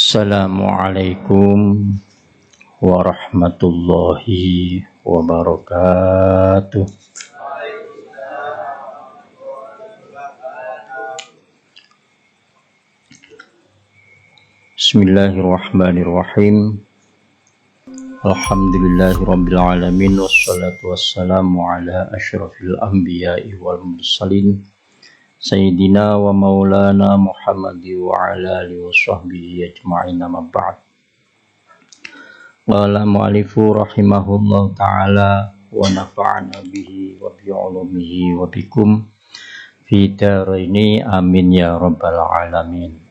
Assalamualaikum warahmatullahi wabarakatuh. Bismillahirrahmanirrahim. Alhamdulillahirabbil alamin wassalatu wassalamu ala asyrafil anbiya'i wal mursalin Sayyidina wa maulana Muhammadi wa ala alihi wa sahbihi ajma'in, amma ba'd. Qala mu'allifu rahimahullah ta'ala wa nafa'ana bihi wa bi'ulumihi wa bikum fi daraini amin ya rabbal alamin.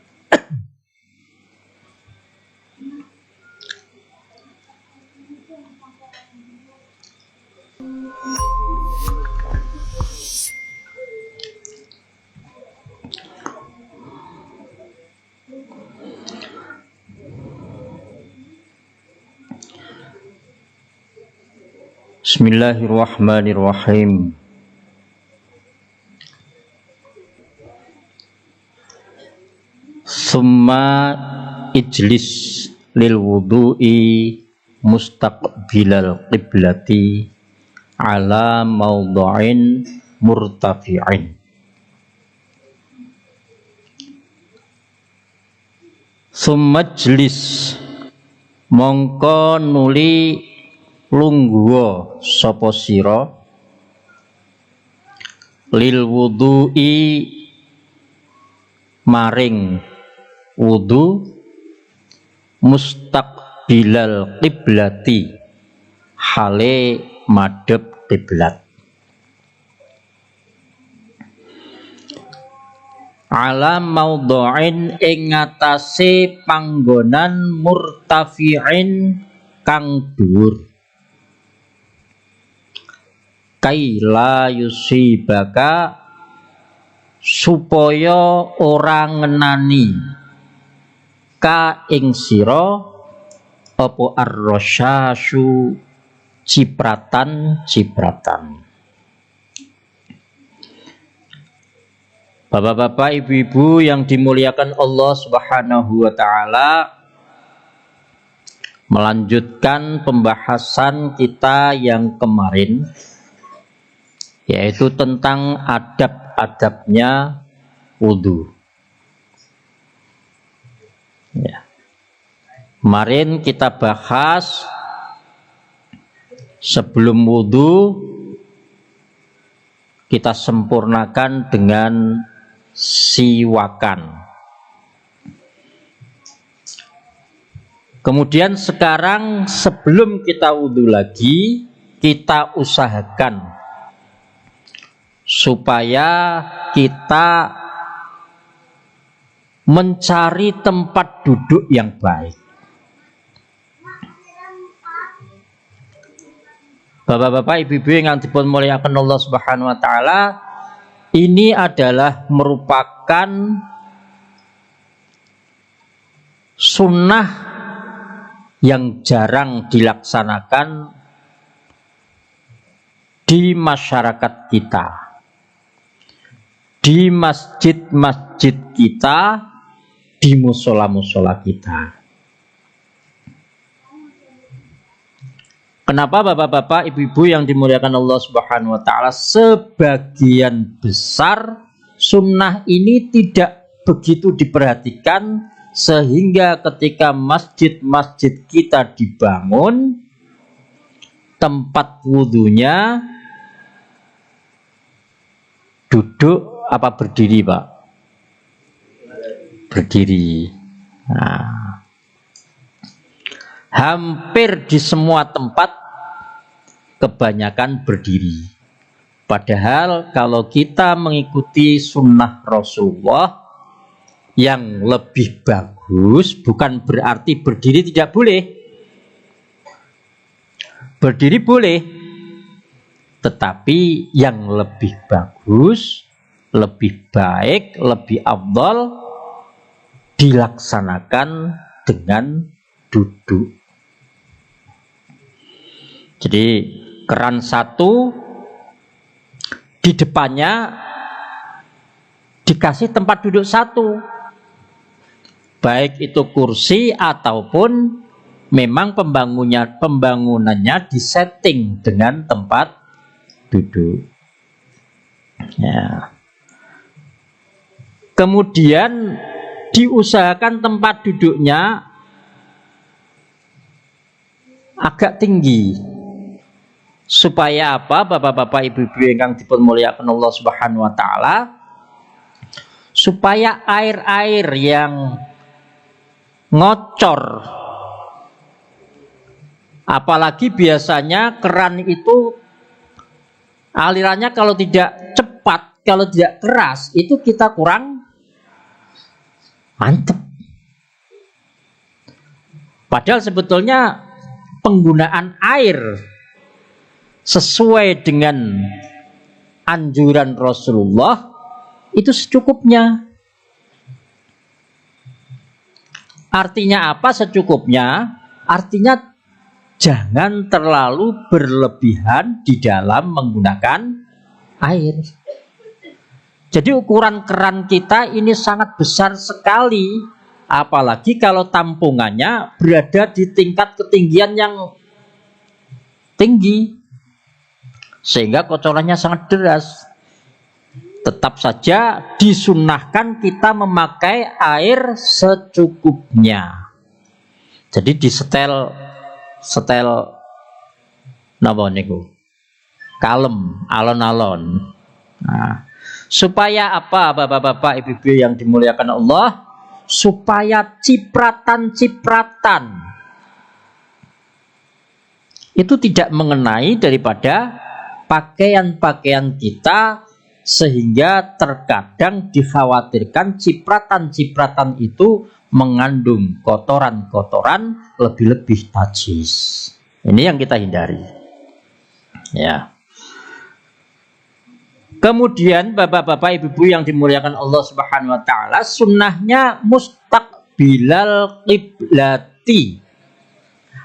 Bismillahirrahmanirrahim. Summa ijlis lil wudu'i mustaqbilal qiblati ala mawdu'in murtafi'in. Summa ijlis mongko nuli lungguha sapa sira lil wudu'i maring wudu mustaqbilal qiblati hale madhep kiblat ala maudhu'in ing ngatasé panggonan murtafi'in kang dhuwur kaila yusibaka supaya ora ngenani ka ing sira apa ar-rasyasyu cipratan-cipratan. Bapak-bapak, ibu-ibu yang dimuliakan Allah Subhanahu wa taala, melanjutkan pembahasan kita yang kemarin, yaitu tentang adab-adabnya wudu. Ya. Kemarin kita bahas sebelum wudu kita sempurnakan dengan siwakan. Kemudian sekarang sebelum kita wudu lagi, kita usahakan supaya kita mencari tempat duduk yang baik. Bapak-bapak, ibu-ibu yang dipun muliakan Allah Subhanahu wa taala, ini adalah merupakan sunnah yang jarang dilaksanakan di masyarakat kita, di masjid-masjid kita, di musola-musola kita. Kenapa bapak-bapak, ibu-ibu yang dimuliakan Allah Subhanahu wa taala, sebagian besar sunnah ini tidak begitu diperhatikan, sehingga ketika masjid-masjid kita dibangun, tempat wudunya duduk apa berdiri, Pak? Berdiri. Nah, hampir di semua tempat kebanyakan berdiri. Padahal kalau kita mengikuti sunnah Rasulullah yang lebih bagus, bukan berarti berdiri tidak boleh. Berdiri boleh, tetapi yang lebih bagus, lebih baik, lebih afdal dilaksanakan dengan duduk. Jadi keran satu di depannya dikasih tempat duduk satu. baik itu kursi ataupun memang pembangunannya disetting dengan tempat duduk. Ya. Kemudian diusahakan tempat duduknya agak tinggi. Supaya apa? Bapak-bapak, ibu-ibu yang dipun muliakan Allah Subhanahu wa taala, supaya air-air yang ngocor, apalagi biasanya keran itu alirannya kalau tidak cepat, kalau tidak keras, itu kita kurang mantep. Padahal sebetulnya penggunaan air sesuai dengan anjuran Rasulullah itu secukupnya. Artinya apa secukupnya? Artinya jangan terlalu berlebihan di dalam menggunakan air. Jadi ukuran keran kita ini sangat besar sekali, apalagi kalau tampungannya berada di tingkat ketinggian yang tinggi, sehingga kocorannya sangat deras. Tetap saja disunnahkan kita memakai air secukupnya. Jadi disetel napa niku? Kalem, alon-alon. Nah, supaya apa, bapak-bapak, ibu-ibu yang dimuliakan Allah? Supaya cipratan-cipratan itu tidak mengenai daripada pakaian-pakaian kita, sehingga terkadang dikhawatirkan cipratan-cipratan itu mengandung kotoran-kotoran lebih-lebih najis. Ini yang kita hindari. Ya. Kemudian bapak-bapak, ibu-ibu yang dimuliakan Allah Subhanahu wa taala, sunnahnya mustaqbilal qiblati.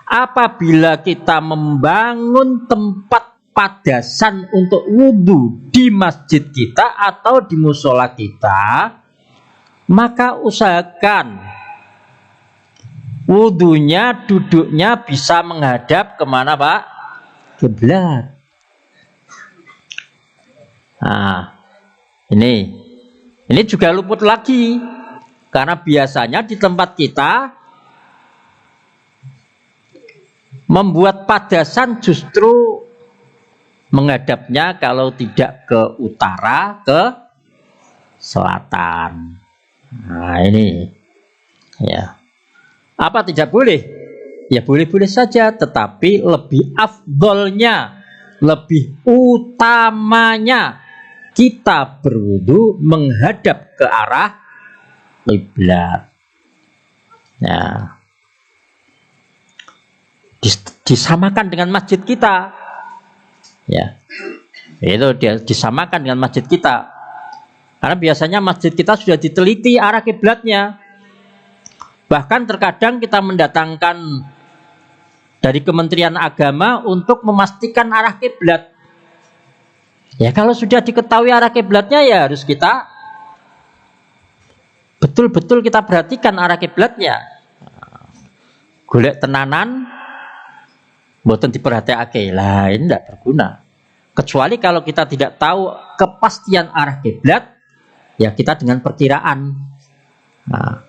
Apabila kita membangun tempat padasan untuk wudhu di masjid kita atau di musola kita, maka usahakan wudhunya, duduknya bisa menghadap kemana, Pak? Kiblat. Nah, ini juga luput lagi, karena biasanya di tempat kita membuat padasan justru menghadapnya kalau tidak ke utara, ke selatan. Nah, ini ya. Apa tidak boleh? Ya boleh-boleh saja, tetapi lebih afdolnya, lebih utamanya kita berwudu menghadap ke arah kiblat. Nah, disamakan dengan masjid kita. Ya, itu dia disamakan dengan masjid kita. Karena biasanya masjid kita sudah diteliti arah kiblatnya. Bahkan terkadang kita mendatangkan dari Kementerian Agama untuk memastikan arah kiblat. Ya, kalau sudah diketahui arah kiblatnya, ya harus kita betul-betul kita perhatikan arah kiblatnya. Golek tenanan, mboten diperhatikake. Lah, ini tidak berguna. Kecuali kalau kita tidak tahu kepastian arah kiblat, ya kita dengan perkiraan. Nah,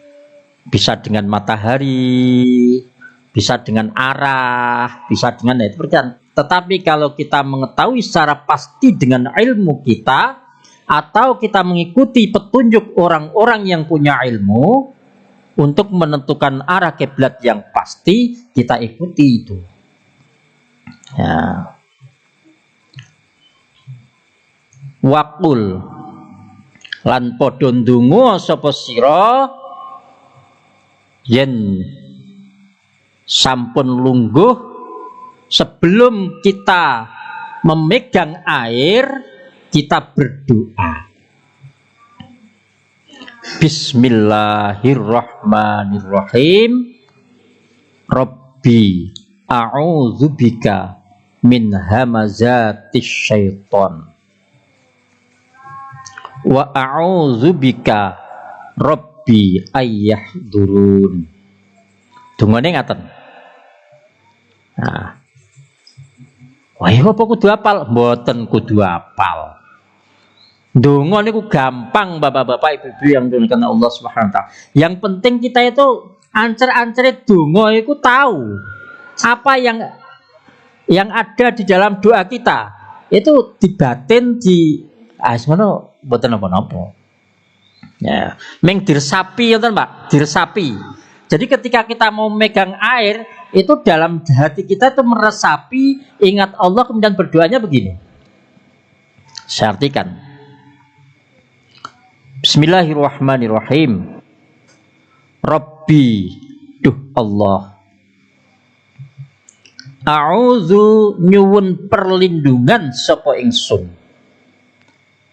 bisa dengan matahari, bisa dengan arah, bisa dengan itu perkiraan. Tetapi kalau kita mengetahui secara pasti dengan ilmu kita, atau kita mengikuti petunjuk orang-orang yang punya ilmu untuk menentukan arah kiblat yang pasti, kita ikuti itu. Ya. Waqul lan padha ndonga sapa sira yen sampun lungguh, sebelum kita memegang air, kita berdoa. Bismillahirrahmanirrahim. Rabbi a'udzubika min hamazatis syaiton wa a'udzubika Rabbi Rabbi ayyahdurun. Dungane ngaten. Nah. Wah, apa kudu apal? Mboten kudu apal. Donga niku gampang bapak-bapak ibu-ibu yang dimuliakan Allah Subhanahu wa taala. Yang penting kita itu ancer-ancere donga iku tahu apa yang ada di dalam doa kita. Itu dibatin di semono mboten napa-napa. Ya, meng diresapi ngoten, Pak, diresapi. Jadi ketika kita mau megang air, itu dalam hati kita itu meresapi ingat Allah, kemudian berdoanya begini. Saya artikan. Bismillahirrahmanirrahim. Rabbi, duh Allah. A'udzu nyuwun perlindungan sapa ingsun.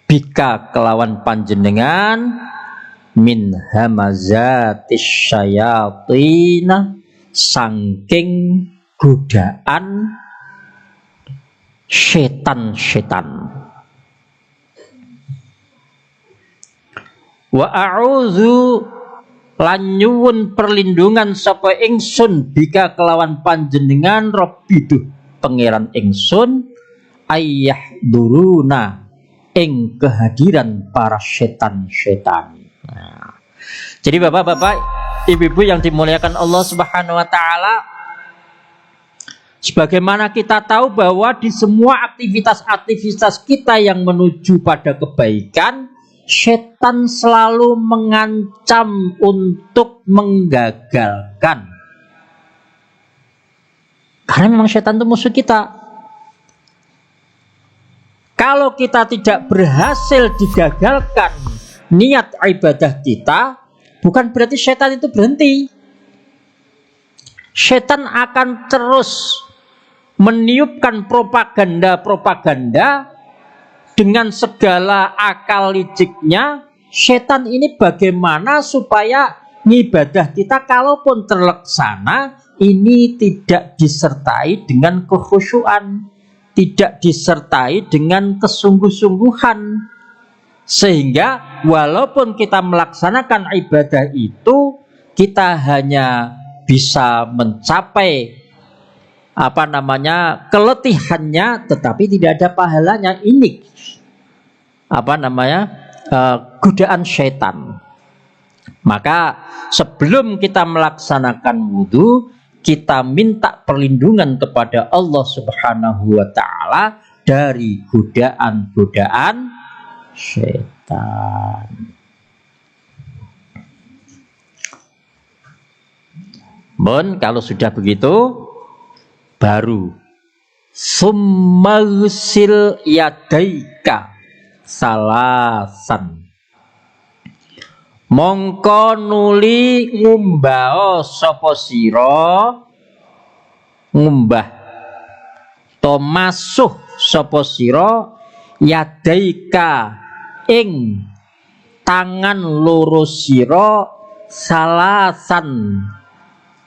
Bika kelawan panjenengan min hamazatis syayatin saking godaan setan-setan. Wa a'udzu lan nyuwun perlindungan sapa ingsun bika kelawan panjenengan Rabbiduh pangeran ingsun ayyahduruna ing kehadiran para setan-setan. Nah, jadi bapak-bapak, ibu-ibu yang dimuliakan Allah Subhanahu wa taala, sebagaimana kita tahu bahwa di semua aktivitas-aktivitas kita yang menuju pada kebaikan, setan selalu mengancam untuk menggagalkan. Karena memang setan itu musuh kita. Kalau kita tidak berhasil digagalkan niat ibadah kita, bukan berarti setan itu berhenti. Setan akan terus meniupkan propaganda-propaganda dengan segala akal liciknya. Setan ini bagaimana supaya ibadah kita kalaupun terlaksana ini tidak disertai dengan kekhusyuan, tidak disertai dengan kesungguh-sungguhan, sehingga walaupun kita melaksanakan ibadah itu kita hanya bisa mencapai keletihannya, tetapi tidak ada pahalanya. Ini godaan syaitan. Maka sebelum kita melaksanakan wudhu, kita minta perlindungan kepada Allah Subhanahu wa taala dari godaan-godaan syaitan. Kalau sudah begitu, baru summaghsil yadaika salasan. Mongko nuli ngumbah sapa sira, ngumbah to masuh sapa sira yadaika ing tangan loro sira salasan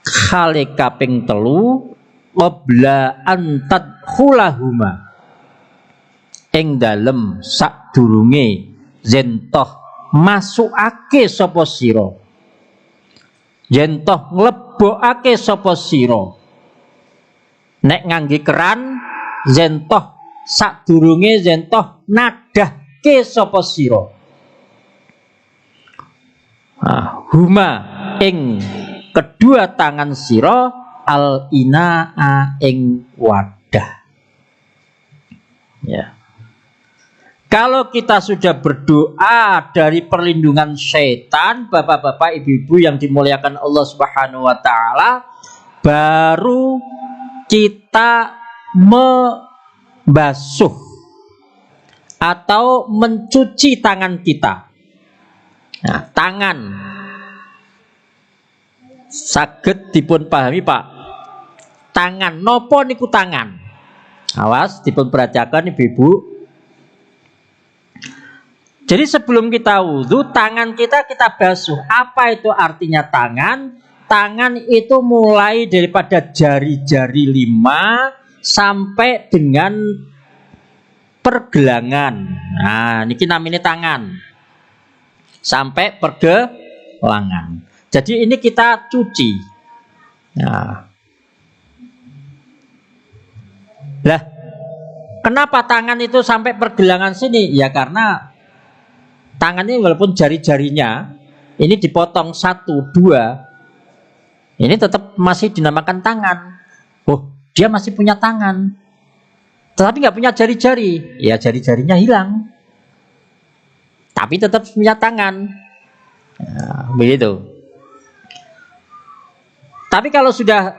kali kaping 3 qabla antad khulahuma ing dalem sadurunge zentoh masukake sapa sira, yen toh nglebokake sapa sira. Nek ngangge keran, yen toh sadurunge yen toh nadahke sapa sira. Huma ing kedua tangan sira al inaa ing wadah. Ya. Kalau kita sudah berdoa dari perlindungan setan, bapak-bapak, ibu-ibu yang dimuliakan Allah Subhanahu wa taala, baru kita membasuh atau mencuci tangan kita. Nah, tangan saged dipun pahami, Pak. Tangan nopo niku tangan. Awas dipun perhatikan ibu-ibu. Jadi sebelum kita wudhu, tangan kita basuh. Apa itu artinya tangan? Tangan itu mulai daripada jari-jari 5 sampai dengan pergelangan. Nah, ini namanya tangan. Sampai lengan. Jadi ini kita cuci. Nah. Lah, kenapa tangan itu sampai pergelangan sini? Ya karena tangan ini walaupun jari-jarinya ini dipotong 1, 2, ini tetap masih dinamakan tangan. Oh, dia masih punya tangan, tetapi nggak punya jari-jari. Ya jari-jarinya hilang, tapi tetap punya tangan. Nah, begitu. Tapi kalau sudah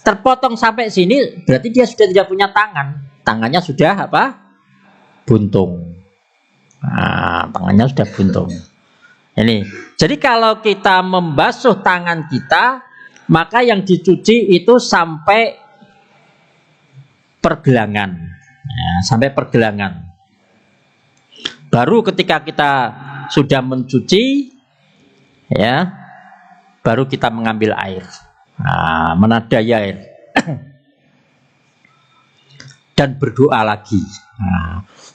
terpotong sampai sini, berarti dia sudah tidak punya tangan. Tangannya sudah apa? Buntung. Nah, tangannya sudah buntung. Ini. Jadi kalau kita membasuh tangan kita, maka yang dicuci itu sampai pergelangan. Ya, sampai pergelangan. Baru ketika kita sudah mencuci, ya, baru kita mengambil air, menadai air, dan berdoa lagi.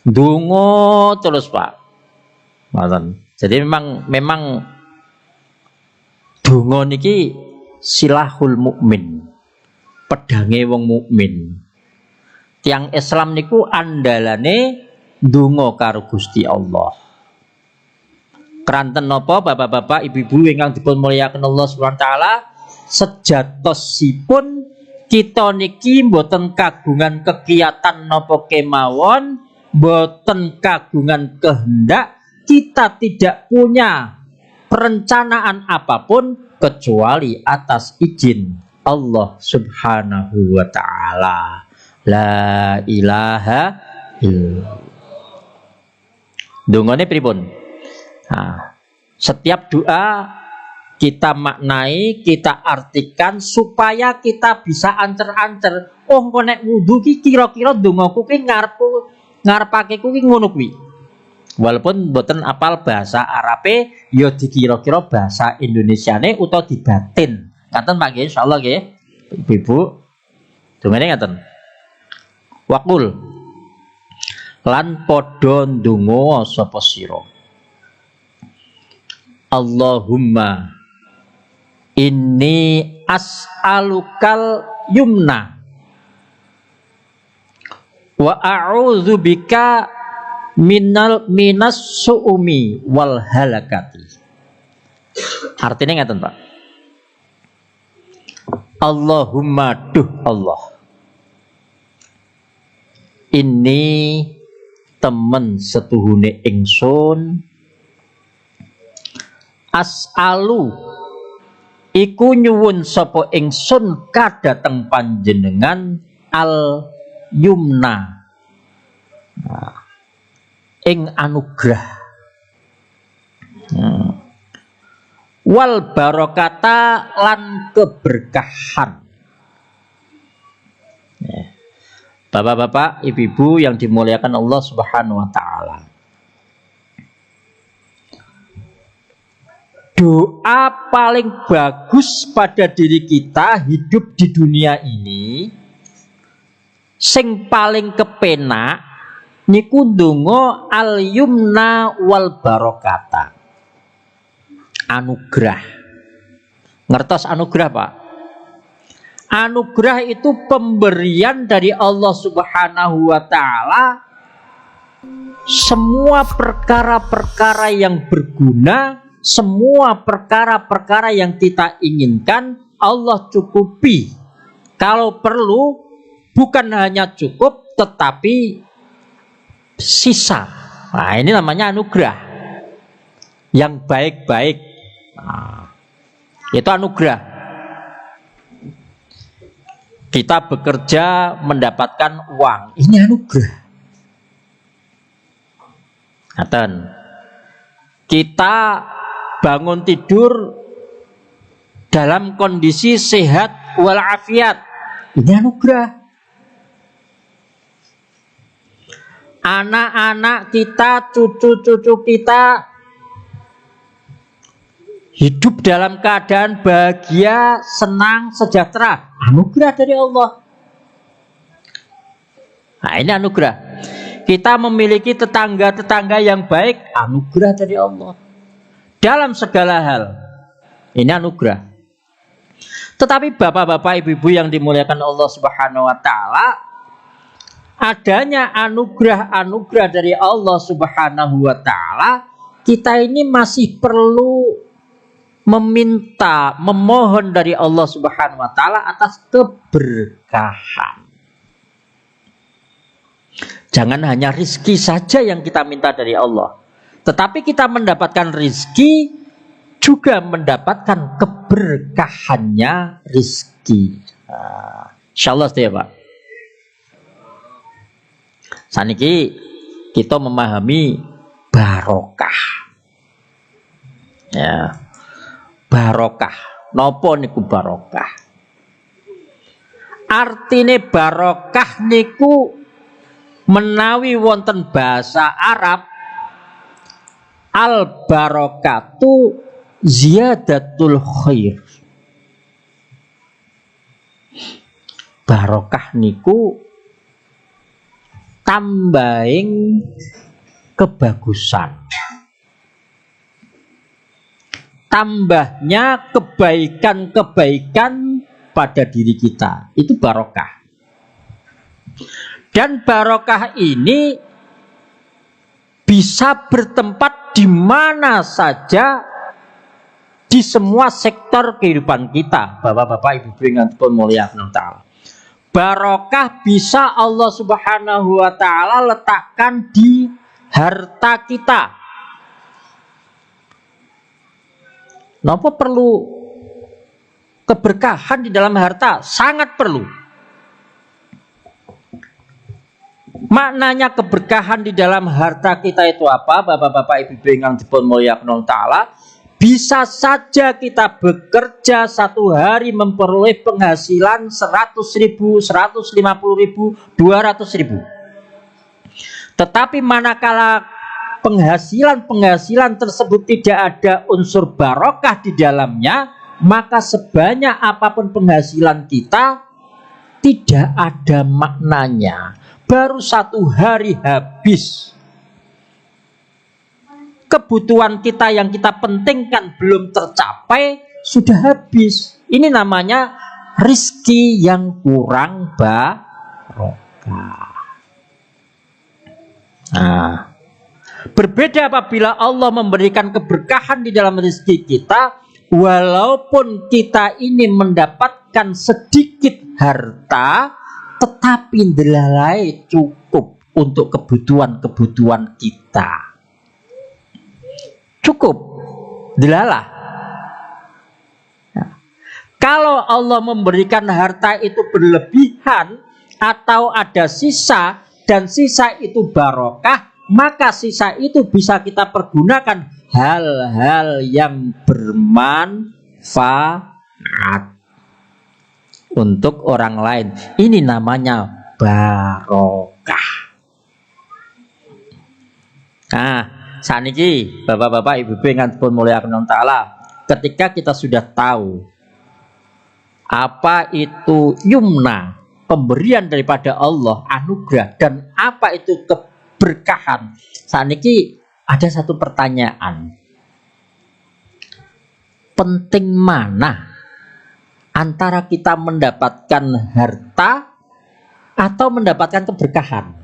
Dungo terus Pak. Jadi memang dungo niki silahul mukmin, pedange wong mukmin. Tiang Islam niku andalane dungo karo Gusti Allah. Keranten napa bapak-bapak, ibu-ibu ingkang dipun mulyakaken Allah Subhanahu wa taala, sejatosipun kita niki mboten kagungan kegiatan napa kemawon, mboten kagungan kehendak, kita tidak punya perencanaan apapun kecuali atas izin Allah Subhanahu wa taala. La ilaha illallah. Dungane pripun? Nah, setiap doa kita maknai, kita artikan supaya kita bisa ancer-ancer. Oh, engko nek wudu ki kira-kira dongaku ki ngarepake ki ngono kuwi. Walaupun mboten apal bahasa Arabe, ya dikira-kira bahasa Indonesiane utawa dibatin. Ngaten Pak nggih, insyaallah nggih. Ibu-ibu. Dongane ngaten. Waqul lan padha ndonga sapa sira. Allahumma inni as'alukal yumna wa a'udzubika minas su'umi wal halakati. Artinya ngaten Pak. Allahumma duh Allah, ini temen setuhune ingsun, as'alu iku nyuwun sapa ingsun kadhateng panjenengan al yumna, ing anugrah, wal barokata lan keberkahan. Bapak-bapak, ibu-ibu yang dimuliakan Allah Subhanahu wa taala. Doa paling bagus pada diri kita hidup di dunia ini, sing paling kepenak niku ndonga al yumna wal barokata. Anugerah. Ngertos anugerah, Pak? Anugerah itu pemberian dari Allah Subhanahu wa taala. Semua perkara-perkara yang berguna, semua perkara-perkara yang kita inginkan Allah cukupi. Kalau perlu bukan hanya cukup tetapi sisa. Nah, ini namanya anugerah. Yang baik-baik. Nah, itu anugerah. Kita bekerja mendapatkan uang, ini anugerah. Ngaten. Kita bangun tidur dalam kondisi sehat walafiat, ini anugerah. Anak-anak kita, cucu-cucu kita hidup dalam keadaan bahagia, senang, sejahtera, anugerah dari Allah. Nah, ini anugerah. Kita memiliki tetangga-tetangga yang baik, anugerah dari Allah. dalam segala hal. Ini anugerah. Tetapi bapak-bapak, ibu-ibu yang dimuliakan Allah Subhanahu wa taala, adanya anugerah-anugerah dari Allah Subhanahu wa taala, kita ini masih perlu meminta, memohon dari Allah Subhanahu wa taala atas keberkahan. Jangan hanya rizki saja yang kita minta dari Allah, tetapi kita mendapatkan rizki juga mendapatkan keberkahannya rizki. Insyaallah ya Pak. Saniki kita memahami barokah. Ya. Barokah. Napa niku barokah? Artine barokah niku menawi wonten bahasa Arab, al barokatu ziyadatul khair. Barokah niku tambahin kebagusan, tambahnya kebaikan-kebaikan pada diri kita. Itu barokah. Dan barokah ini bisa bertempat di mana saja, di semua sektor kehidupan kita. Bapak-bapak, ibu-ibu yang muliakan Allah. Barokah bisa Allah Subhanahu wa taala letakkan di harta kita. Napa perlu keberkahan di dalam harta? Sangat perlu. Maknanya keberkahan di dalam harta kita itu apa? Bapak-bapak, ibu-ibu yang dimuliakan Allah taala, bisa saja kita bekerja satu hari memperoleh penghasilan 100.000, 150.000, 200.000. Tetapi manakala penghasilan tersebut tidak ada unsur barokah di dalamnya, maka sebanyak apapun penghasilan kita tidak ada maknanya. Baru satu hari habis. Kebutuhan kita yang kita pentingkan belum tercapai, sudah habis. Ini namanya rizki yang kurang barokah. Nah, berbeda apabila Allah memberikan keberkahan di dalam rezeki kita, walaupun kita ini mendapatkan sedikit harta, tetapi ndelalai cukup untuk kebutuhan-kebutuhan kita. Cukup, delalah. Nah, kalau Allah memberikan harta itu berlebihan atau ada sisa dan sisa itu barokah, maka sisa itu bisa kita pergunakan hal-hal yang bermanfaat untuk orang lain. Ini namanya barokah. Nah, saniki bapak-bapak, ibu-ibu yang pun muliakan Allah taala, ketika kita sudah tahu apa itu yumna, pemberian daripada Allah, anugerah, dan apa itu keberkahan, saniki ada satu pertanyaan. Penting mana antara kita mendapatkan harta atau mendapatkan keberkahan?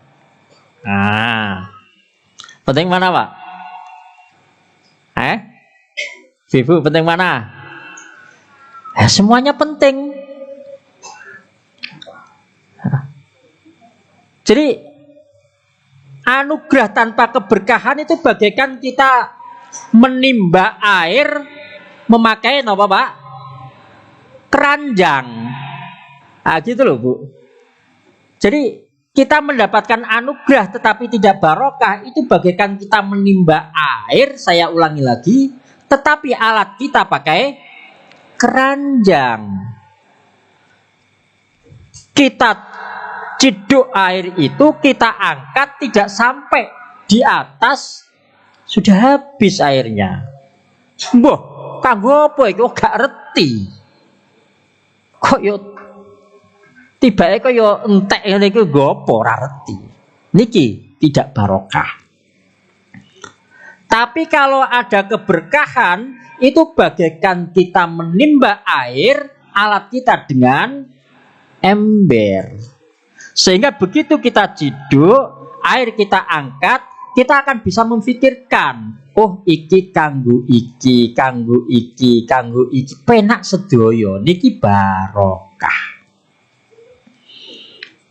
Nah, penting mana Pak? Ibu, penting mana? Semuanya penting. Jadi anugerah tanpa keberkahan itu bagaikan kita menimba air memakai apa Pak? Keranjang. Nah, gitu loh Bu. Jadi kita mendapatkan anugerah tetapi tidak barokah, itu bagaikan kita menimba air, saya ulangi lagi, tetapi alat kita pakai keranjang. Kita ciduk air itu, kita angkat tidak sampai di atas, sudah habis airnya. Mbah, kanggo apa iku gak reti. Kok yo tibake kok yo entek ngene iku nggo apa ora reti. Niki tidak barokah. Tapi kalau ada keberkahan, itu bagaikan kita menimba air alat kita dengan ember. Sehingga begitu kita ciduk, air kita angkat, kita akan bisa memfikirkan, oh iki kanggo iki, kanggo iki, kanggo iki, penak sedoyo niki barokah.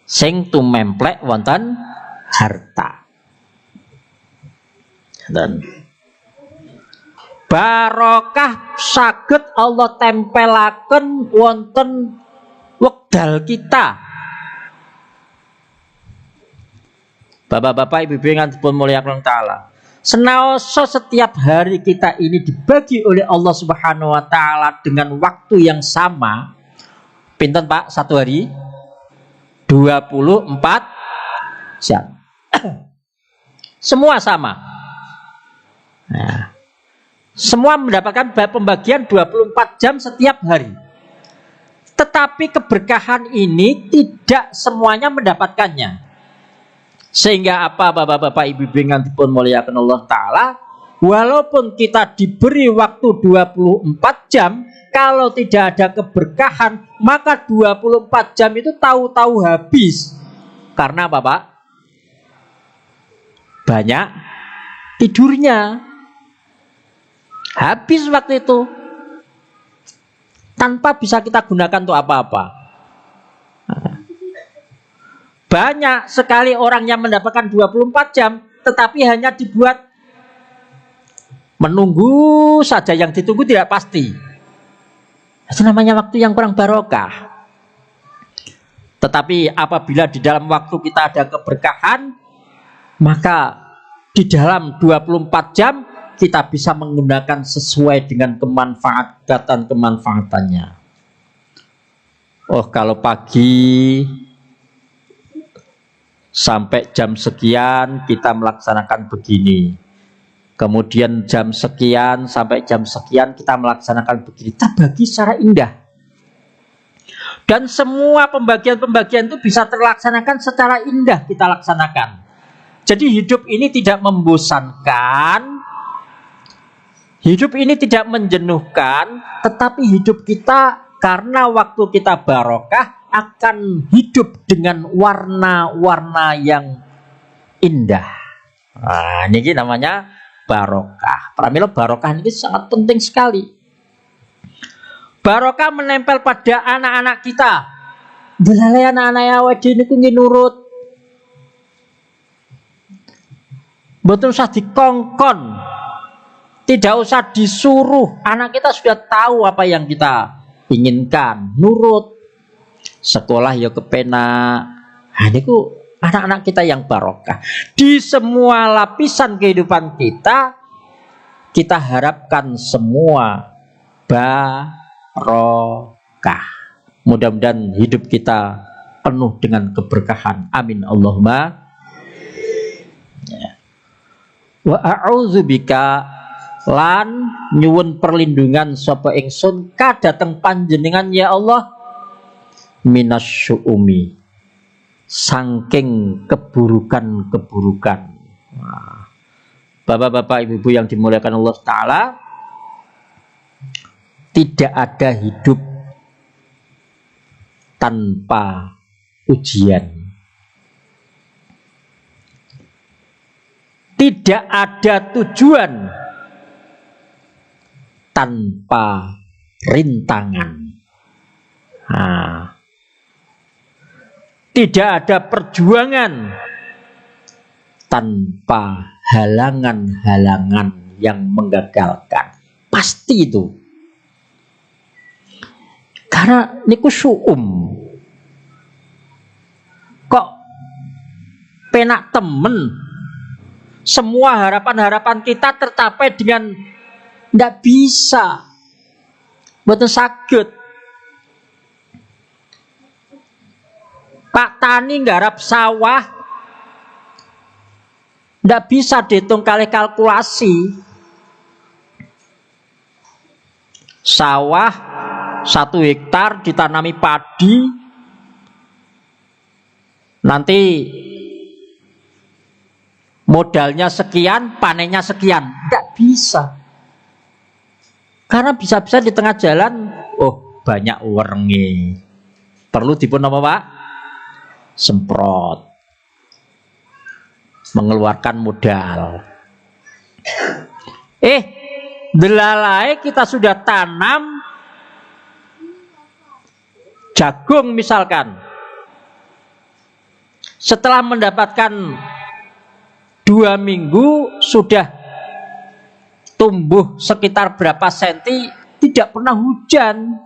Sing tumemplek wonten harta. Dan barokah saged Allah tempelaken wonten wekdal kita. Bapak-bapak, ibu-ibu yang dipun muliakan Ta'ala, senaosa setiap hari kita ini dibagi oleh Allah Subhanahu wa Ta'ala dengan waktu yang sama. Pinten Pak? Satu hari 24 jam. Semua sama. Nah, semua mendapatkan pembagian 24 jam setiap hari. Tetapi keberkahan ini tidak semuanya mendapatkannya. Sehingga apa bapak-bapak ibu-ibu yang dipun muliakan Allah Ta'ala, walaupun kita diberi waktu 24 jam, kalau tidak ada keberkahan, maka 24 jam itu tahu-tahu habis. Karena apa Pak? Banyak tidurnya. Habis waktu itu. Tanpa bisa kita gunakan untuk apa-apa. Banyak sekali orang yang mendapatkan 24 jam, tetapi hanya dibuat menunggu saja, yang ditunggu tidak pasti. Itu namanya waktu yang kurang barokah. Tetapi apabila di dalam waktu kita ada keberkahan, maka di dalam 24 jam kita bisa menggunakan sesuai dengan kemanfaatan-kemanfaatannya. Oh, kalau pagi sampai jam sekian kita melaksanakan begini. Kemudian jam sekian sampai jam sekian kita melaksanakan begini. Terbagi secara indah. Dan semua pembagian-pembagian itu bisa terlaksanakan secara indah kita laksanakan. Jadi hidup ini tidak membosankan, hidup ini tidak menjenuhkan, tetapi hidup kita karena waktu kita barokah akan hidup dengan warna-warna yang indah. Nah, ini namanya barokah. Pramila barokah ini sangat penting sekali. Barokah menempel pada anak-anak kita. Delale anak-anak awake dhewe niku nurut. Mboten usah dikongkon. Tidak usah disuruh. Anak kita sudah tahu apa yang kita inginkan. Nurut. Sekolah ya kepenak. Nah, niku anak-anak kita yang barokah. Di semua lapisan kehidupan kita, kita harapkan semua barokah. Mudah-mudahan hidup kita penuh dengan keberkahan. Amin Allahumma. Wa a'udzubika lan nyuwun perlindungan sapa ingsun kadhateng panjenengan ya Allah minasyu'umi, saking keburukan-keburukan. Nah, bapak-bapak ibu-ibu yang dimuliakan Allah Ta'ala, tidak ada hidup tanpa ujian. Tidak ada tujuan tanpa rintangan. Nah, tidak ada perjuangan tanpa halangan-halangan yang menggagalkan. Pasti itu. Karena niku syu'um. Kok penak temen semua harapan-harapan kita tercapai dengan tidak bisa. Mboten saged. Pak Tani nggarap sawah tidak bisa dihitung kali kalkulasi. Sawah 1 hektar ditanami padi, nanti modalnya sekian, panennya sekian. Tidak bisa. Karena bisa-bisa di tengah jalan, oh banyak werenge. Perlu dipun apa Pak? Semprot. Mengeluarkan modal. Delalai kita sudah tanam jagung misalkan. Setelah mendapatkan 2 minggu sudah tumbuh sekitar berapa senti, tidak pernah hujan.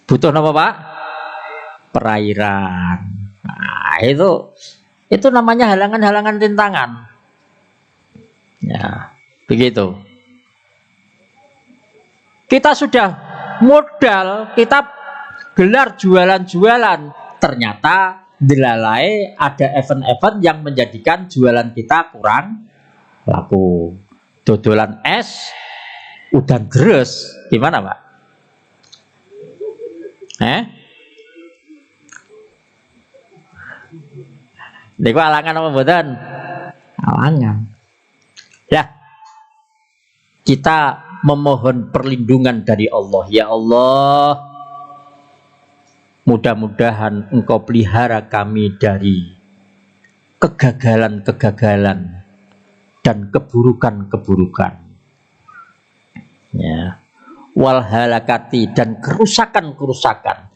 Butuh apa Pak? Perairan. Nah, itu namanya halangan-halangan rintangan. Ya, begitu. Kita sudah modal, kita gelar jualan-jualan, ternyata dilalai ada event-event yang menjadikan jualan kita kurang laku. Dodolan es udan deres, gimana Pak? Niku alangan apa mboten? Alangan. Ya, kita memohon perlindungan dari Allah. Ya Allah, mudah-mudahan Engkau pelihara kami dari kegagalan-kegagalan dan keburukan-keburukan. Ya. Wal halakati, dan kerusakan-kerusakan.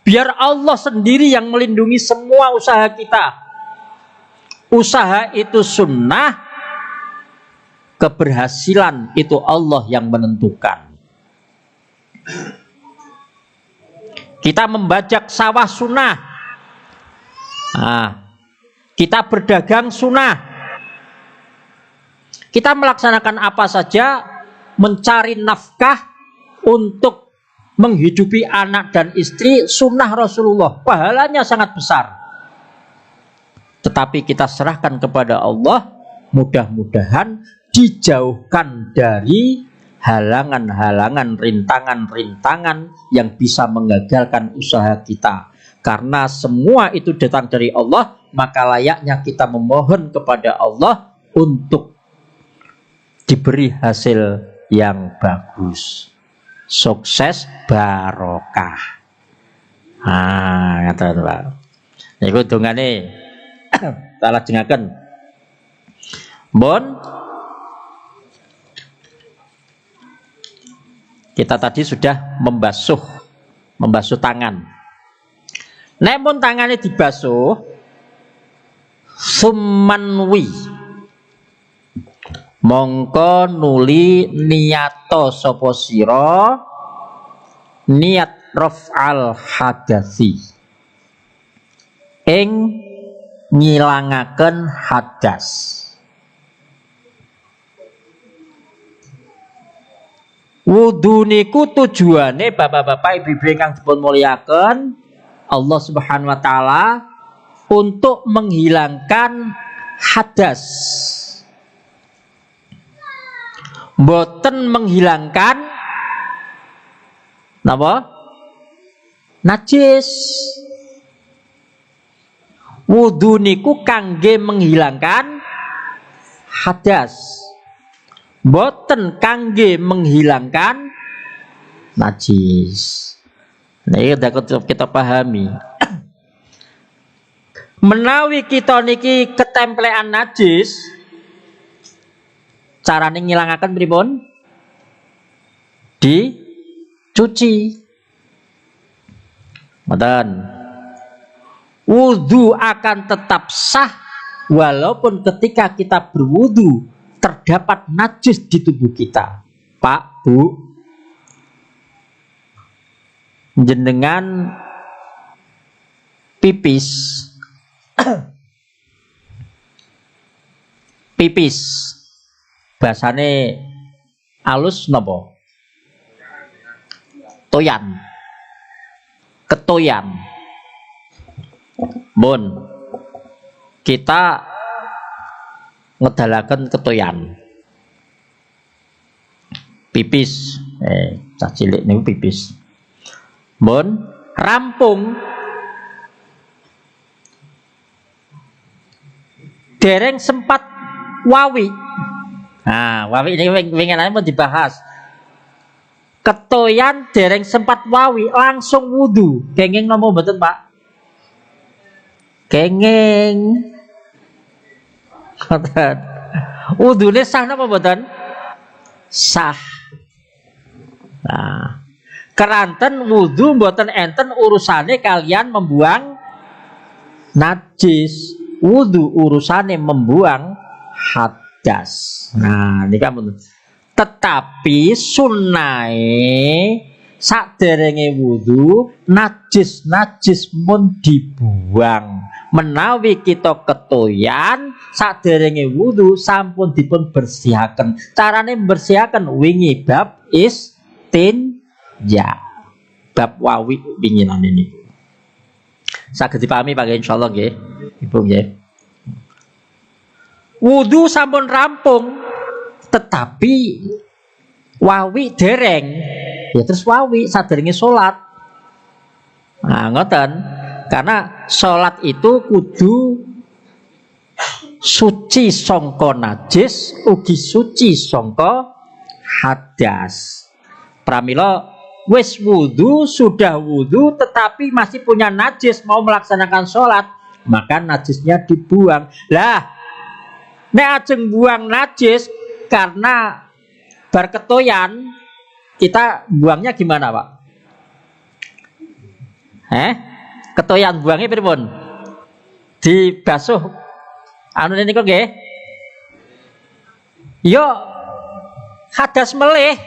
Biar Allah sendiri yang melindungi semua usaha kita. Usaha itu sunnah, keberhasilan itu Allah yang menentukan. Kita membajak sawah sunnah. Kita berdagang sunnah. Kita melaksanakan apa saja, mencari nafkah untuk menghidupi anak dan istri, sunnah Rasulullah. Pahalanya sangat besar. Tetapi kita serahkan kepada Allah, mudah-mudahan dijauhkan dari halangan-halangan, rintangan-rintangan yang bisa menggagalkan usaha kita. Karena semua itu datang dari Allah, maka layaknya kita memohon kepada Allah untuk diberi hasil yang bagus, sukses, barokah. Ngaten Pak. Niku dongane tak lajengaken. Bon, kita tadi sudah membasuh tangan. Nek pun tangane dibasuh, summanwi, mongko nuli niyato sapa sira niat raf'al hadasi, ing ngilangaken hadas. Wudu niku tujuane bapak-bapak ibu-ibu ingkang dipun mulyaken Allah Subhanahu wa taala untuk menghilangkan hadas. Mboten menghilangkan napa? Najis. Wudu niku kangge menghilangkan hadas. Mboten kangge menghilangkan najis. Nah, ini kita pahami. Menawi kita niki ketemplean najis, carane ngilangaken pripun? Dicuci. Ngoten. Wudu akan tetap sah walaupun ketika kita berwudu terdapat najis di tubuh kita. Pak, Bu, jenengan pipis bahasane alus napa? Ketoyan. Bon, kita ngedalaken ketoyan. Pipis, cah cilik niku pipis. Bon, rampung. dereng sempat wawi. Nah, wawi ini winginane mau dibahas. Ketoyan dereng sempat wawi langsung wudu. Kenging nopo mboten, Pak? Kenging. Wudune sah napa mboten? Sah. Nah, keranten wudu mboten enten urusane kalian membuang najis. Wudu urusane membuang hadas. Nah, niki kan tetapi sunnahe sakderenge wudu najis mun dibuang. Menawi kita ketoyan sakderenge wudu sampun dipun bersihaken. Carane bersihaken wingi bab istinja. Bab wawi winginan ini. Saged dipahami Pak insyaallah nggih. Ibu nggih. Wudu sampun rampung tetapi wawi dereng. Ya terus wawi sadurunge salat. Nah, ngoten. Karena salat itu kudu suci sangka najis, ugi suci sangka hadas. Pramila wis wudu, sudah wudu tetapi masih punya najis mau melaksanakan salat, maka najisnya dibuang. Lah, nek ajeng buang najis karena berketoyan, kita buangnya gimana, Pak? Ketoyan buangnya pripun? Dibasuh anu niku nggih. Yo hadas melih,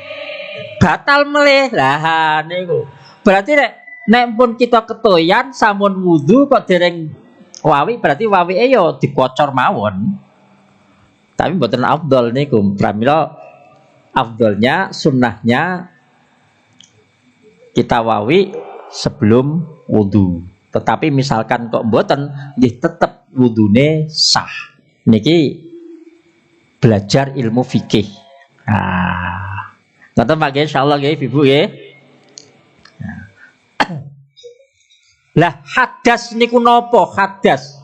batal melih. Lah niku. Berarti nek pun kita ketoyan sampun wudu kok dereng wawi, berarti wawike yo dikocor mawon. Tapi mboten afdol niku. Pramila afdolnya sunnahnya kita wawi sebelum wudu. Tetapi misalkan kok mboten, nggih tetep wudune sah. Niki belajar ilmu fikih. Ah. Ngoten Pak nggih insyaallah nggih Ibu nggih. Lah hadas niku napa hadas?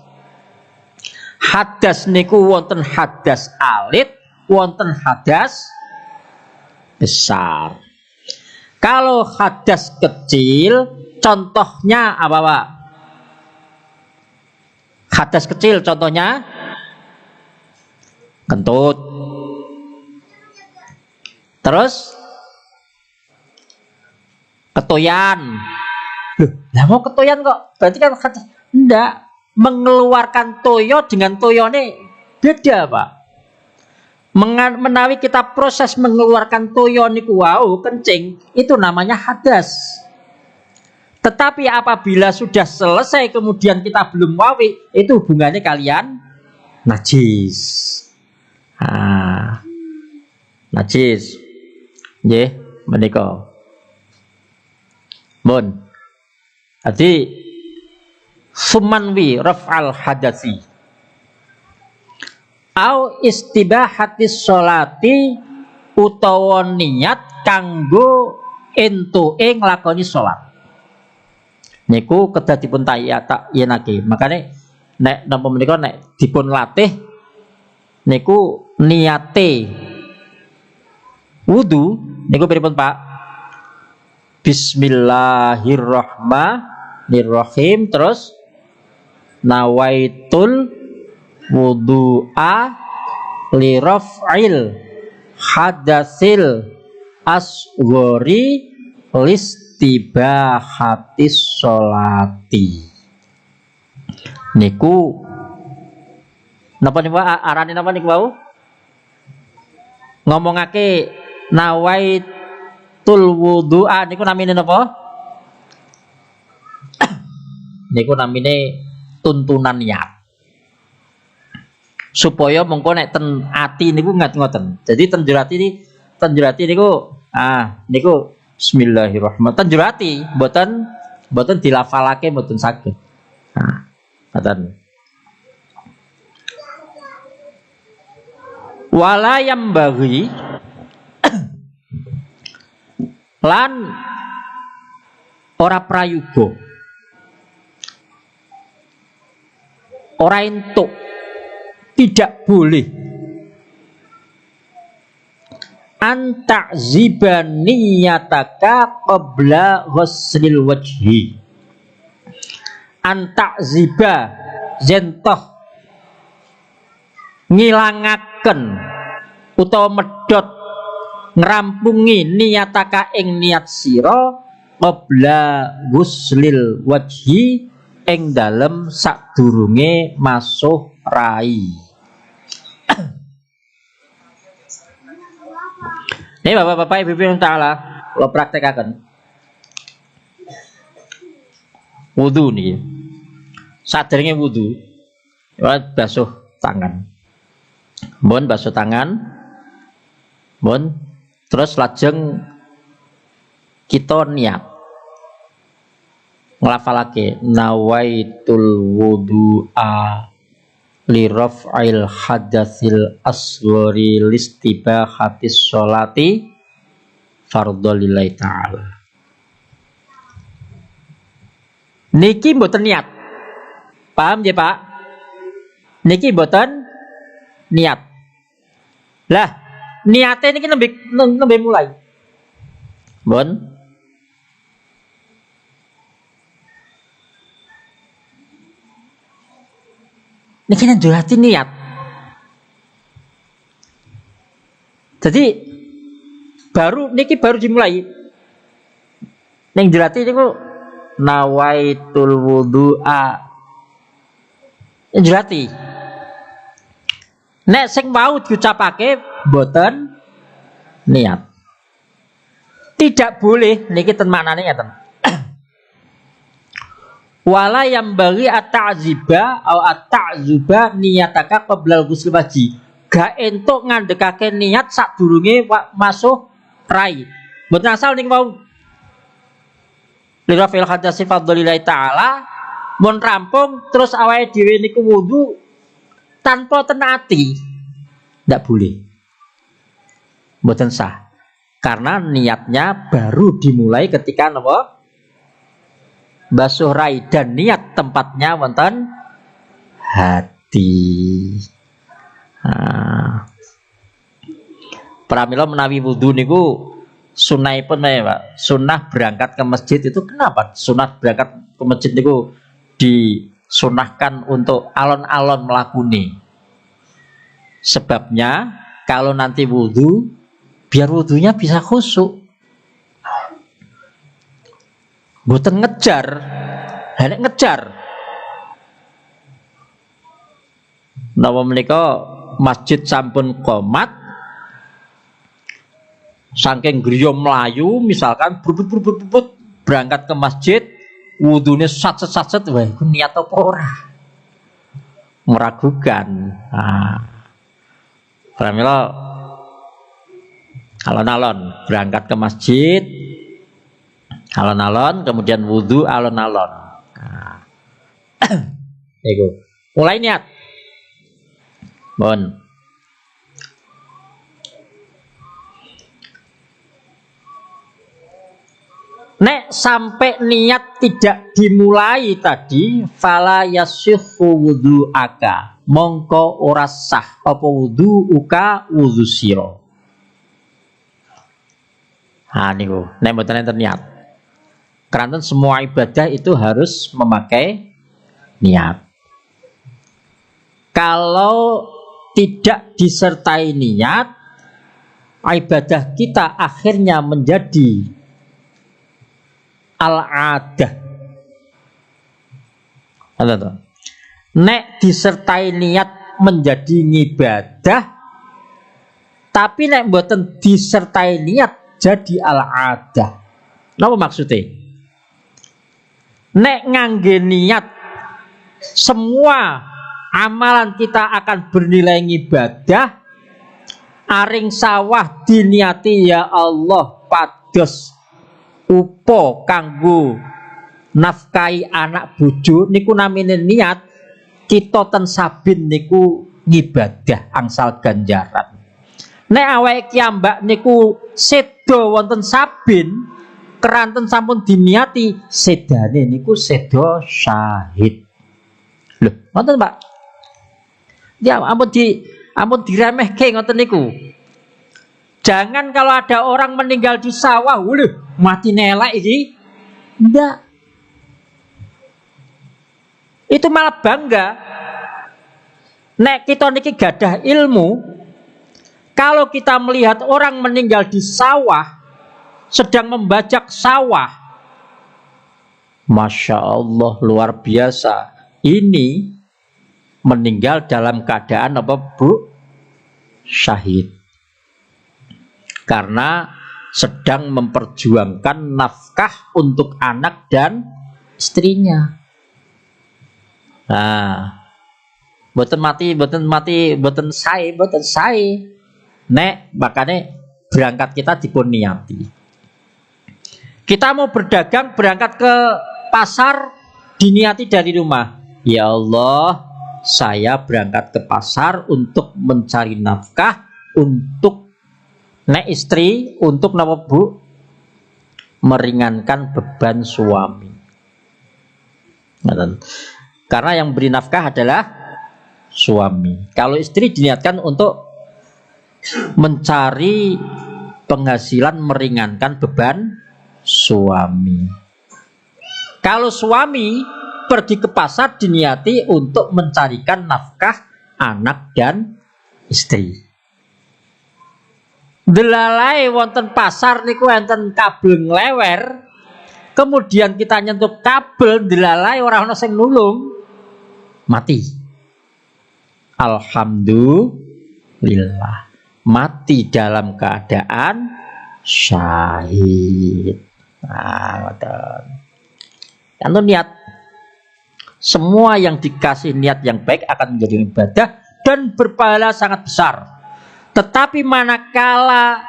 Hadas niku wonten hadas alit, wonten hadas besar. Kalau hadas kecil, contohnya apa, Pak? Hadas kecil contohnya kentut. Terus ketoyan. Loh, lah mau ketoyan kok? Berarti kan hadas. Enggak, mengeluarkan toyo dengan toyone beda, Pak. Menawi kita proses mengeluarkan toyo niku wau kencing, itu namanya hadas. Tetapi apabila sudah selesai kemudian kita belum wawi, itu hubungannya kalian najis. Najis. Nggih, menika. Mun. Jadi sumanwi raf'al hadasi. Au istibahatis sholati utawa niat kanggo entuke nglakoni salat. Niku kedah dipun tayenake. Makane nek napa menika nek dipun latih niku niate wudu niku pripun, Pak? Bismillahirrahmanirrahim, terus nawaitul wudu'a li raf'il hadasil asghari listibahatis sholati. Niku napa niku arane napa niku wau? Ngomongake nawaitul wudu'a niku namine napa? Niku namine tuntunan niat. Supaya mengko nek ten ati niku ngoten. Jadi tenjurati niku niku bismillahirrahmanirrahim. Tenjurati mboten dilafalake mboten saged. Ngoten. Wala yambaghi lan ora prayoga. Ora entuk tidak boleh anta'ziba niyataka qabla ghuslil wajhi. Anta'ziba zentoh ngilangaken utawa medhot ngrampungi niyataka ing niat sira qabla ghuslil wajhi ing dalem sadurunge masuh rai. Ini bapak-bapak ibu-ibu yang ta'ala lo praktekaken wudu nih. Sadurunge wudu basuh tangan. Mohon basuh tangan. Mohon terus lajeng kita niat nglafalake nawaitul wudu'a li raf'il hadatsil asghari listibahatis sholati fardholillahi ta'ala. Niki mboten niat. Paham ya Pak? Niki mboten niat. Lah, niatnya niki nembe mulai. Bon. Niki njurati niat. Jadi baru dimulai. Ning njurati niku nawaitul wudu'a. Njurati. Nek sing mau diucapake boten niat. Tidak boleh niki ten maknane ngeten. Wala yang bagi at-ta'ziba atau at-ta'zuba niyataka qabla ghusl wajhi. Gak entuk ngandekake niat sadurunge masuk rai. Mboten asal ning mau lirafil hadasi fadlillahi ta'ala mun rampung terus awake dhewe niku wudu tanpa tenati. Ndak boleh. Mboten sah. Karena niatnya baru dimulai ketika napa? Basuh rai, dan niat tempatnya wonten hati. Nah. Pramila menawi wudu niku sunahipun Pak. Sunah berangkat ke masjid itu kenapa? Sunah berangkat ke masjid niku disunahkan untuk alon-alon melakuni. Sebabnya kalau nanti wudu biar wudunya bisa khusyuk. Mboten ngejar, nek ngejar. Napa menika masjid sampun qomat, saking griya mlayu misalkan brubut berangkat ke masjid, wudune satset, wah iku niat apa ora? Meragukan. Nah, pramila alon-alon berangkat ke masjid, alon-alon, kemudian wudu alon-alon. Nah. Iku. Mulai niat. Bon. Nek sampai niat tidak dimulai tadi, fala yasihhu wudu'aka. Mongko ora sah apa wudu'uka wudu sira. Nah niku, nek mboten enten niat. Karena semua ibadah itu harus memakai niat. Kalau tidak disertai niat, ibadah kita akhirnya menjadi al-adah. Nek disertai niat menjadi ibadah, tapi nek mboten disertai niat jadi al-adah. Napa maksudnya? Nek ngangge niat semua amalan kita akan bernilai ibadah. Aring sawah diniati ya Allah pados upo kanggo nafkai anak bojo niku namine niat. Kita ten sabin niku ngibadah angsal ganjaran. Nek awake kiambak niku sedo wonten sabin keranten sampun diniati sedane niku sedo syahid. Lho, ngoten Pak. Ya ampun diremehke ngoten niku. Jangan kalau ada orang meninggal di sawah, mati nelek iki. Enggak. Itu malah bangga. Nek kita niki gadah ilmu, kalau kita melihat orang meninggal di sawah, sedang membajak sawah, Masya Allah luar biasa. Ini meninggal dalam keadaan apa Bu? Syahid. Karena sedang memperjuangkan nafkah untuk anak dan istrinya. Nah, boten sae. Nek makanya berangkat kita dipun niati. Kita mau berdagang, berangkat ke pasar, diniati dari rumah. Ya Allah, saya berangkat ke pasar untuk mencari nafkah untuk nek istri, untuk napa Bu? Meringankan beban suami. Karena yang beri nafkah adalah suami. Kalau istri diniatkan untuk mencari penghasilan meringankan beban suami. Kalau suami pergi ke pasar diniati untuk mencarikan nafkah anak dan istri. Delalai wonten pasar niku enten kabel nglewer, kemudian kita nyentuh kabel delalai orang ana sing nulung, mati. Alhamdulillah, mati dalam keadaan syahid. Anu niat, semua yang dikasih niat yang baik akan menjadi ibadah dan berpahala sangat besar. Tetapi manakala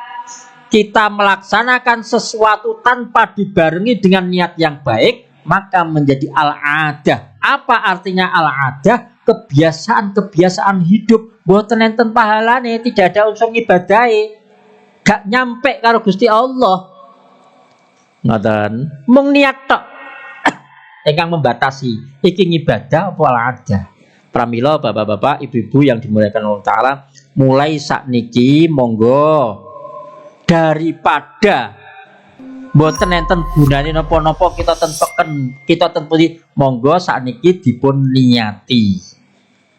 kita melaksanakan sesuatu tanpa dibarengi dengan niat yang baik, maka menjadi al-adah. Apa artinya al-adah? Kebiasaan hidup. Mboten enten pahalane, tidak ada unsur ibadahe. Gak nyampe karo Gusti Allah. Ngoten, mung niat tok. Ingkang membatasi iki ibadah apa al-adah. Pramila bapak-bapak, ibu-ibu yang dimuliakan Allah Ta'ala, mulai sakniki monggo daripada mboten enten gunane napa-napa kita ten peken, kita ten pundi, monggo sakniki dipun niati.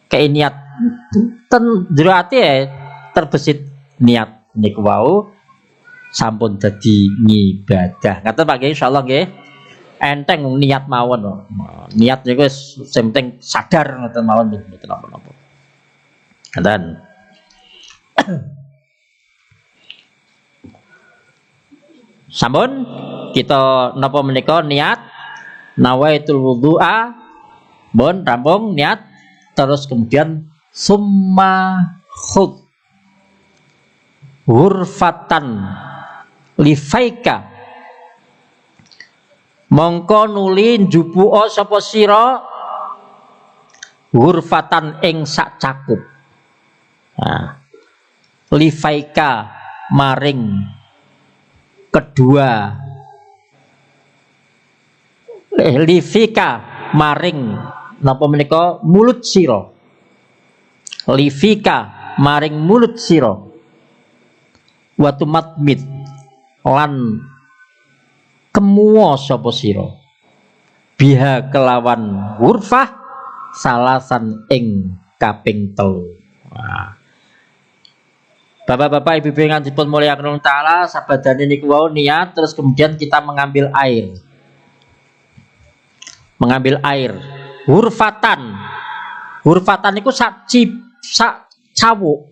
Kayak niat ten jero ati terbesit niat niku wau sampun dadi ngibadah. Ngaten Pak nggih, insyaallah nggih. Enteng niat mawon kok. Niat niku wis penting sadar ngoten mawon mboten napa-napa. Ngaten. Sampun kita napa menika niat nawaitul wudu'a, bon rampung niat, terus kemudian summa khud hurfatan lifaika, mongko nuli njupuka sapa sira hurfatan ing sak cakup. Nah, lifaika maring kedua, lifika maring napa menika mulut sira, lifika maring mulut sira, watu matmit lan kemuo sapa sira biha kelawan hurfah salasan ing kaping 3. Bapak-bapak, ibu-ibu yang dipun muliakan Allah Ta'ala, sabadane niku wau niat, terus kemudian kita mengambil air. Mengambil air. Hurfatan. Hurfatan niku sak cawuk.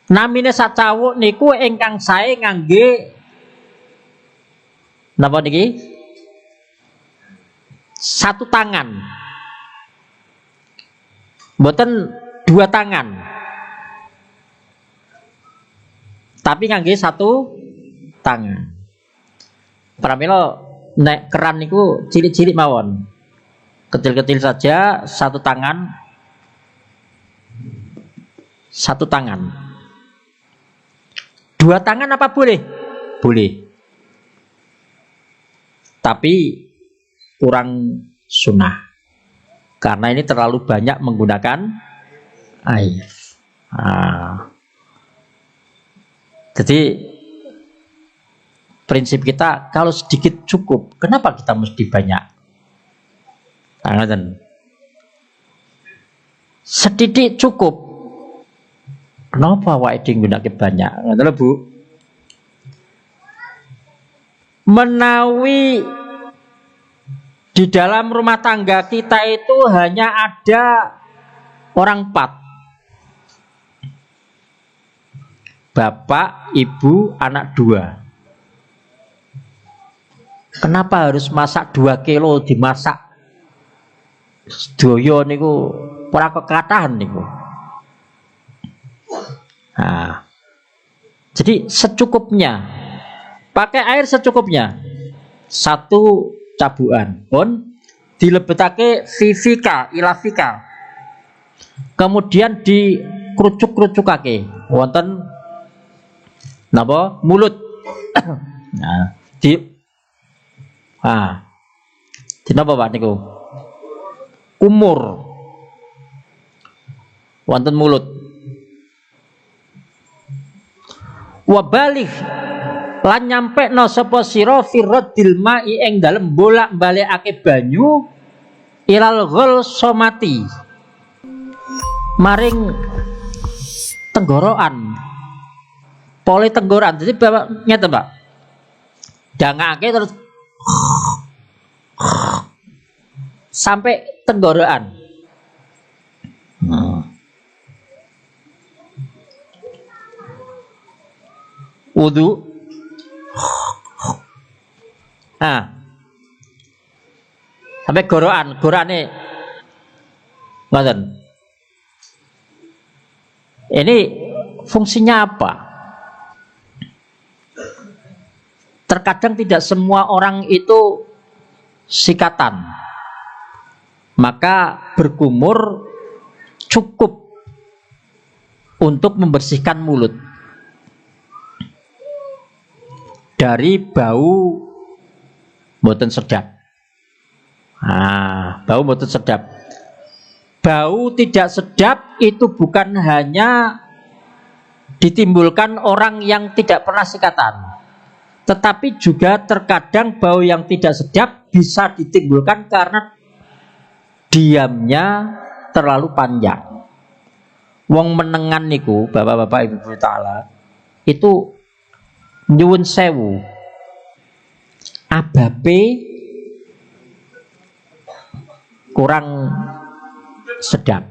Namine sak cawuk niku ingkang sae ngangge napa niki? Satu tangan. Mboten 2 tangan. Tapi ngangge 1 tangan. Pramila nek keran niku cilik-cilik mawon. Kecil-kecil saja, 1 tangan. 1 tangan. 2 tangan apa boleh? Boleh. Tapi kurang sunnah. Karena ini terlalu banyak menggunakan air. Jadi prinsip kita kalau sedikit cukup, kenapa kita mesti banyak? Sedikit cukup, kenapa awake dhewe nggunakake banyak? Ngoten lho, Bu. Menawi di dalam rumah tangga kita itu hanya ada orang 4. Bapak, ibu, anak 2. Kenapa harus masak 2 kilo dimasak? Sedaya niku ora kekathahan niku. Jadi secukupnya. Pakai air secukupnya. 1 cabukan pun dilebetake vivika ilafika. Kemudian dikerucuk-kerucukake wonten napa? Mulut. Di napa Pak niku? Kumur. Wonten mulut. Wa baligh lan nyampe no sapa sira firradil ma'i ing dalem bolak-balikake banyu ilal ghulsomati maring tenggorokan poli tenggorokan. Jadi Bapak ngeten Pak, dangake terus sampai tenggorokan. Wudu. Sampai gorane ngoten. Ini fungsinya apa? Terkadang tidak semua orang itu sikatan. Maka berkumur cukup untuk membersihkan mulut dari bau mboten sedap. Bau mboten sedap. Bau tidak sedap itu bukan hanya ditimbulkan orang yang tidak pernah sikatan, tetapi juga terkadang bau yang tidak sedap bisa ditimbulkan karena diamnya terlalu panjang. Wong menengan niku, bapak-bapak ibu-ibu taala, itu nyuwun sewu, abape kurang sedap.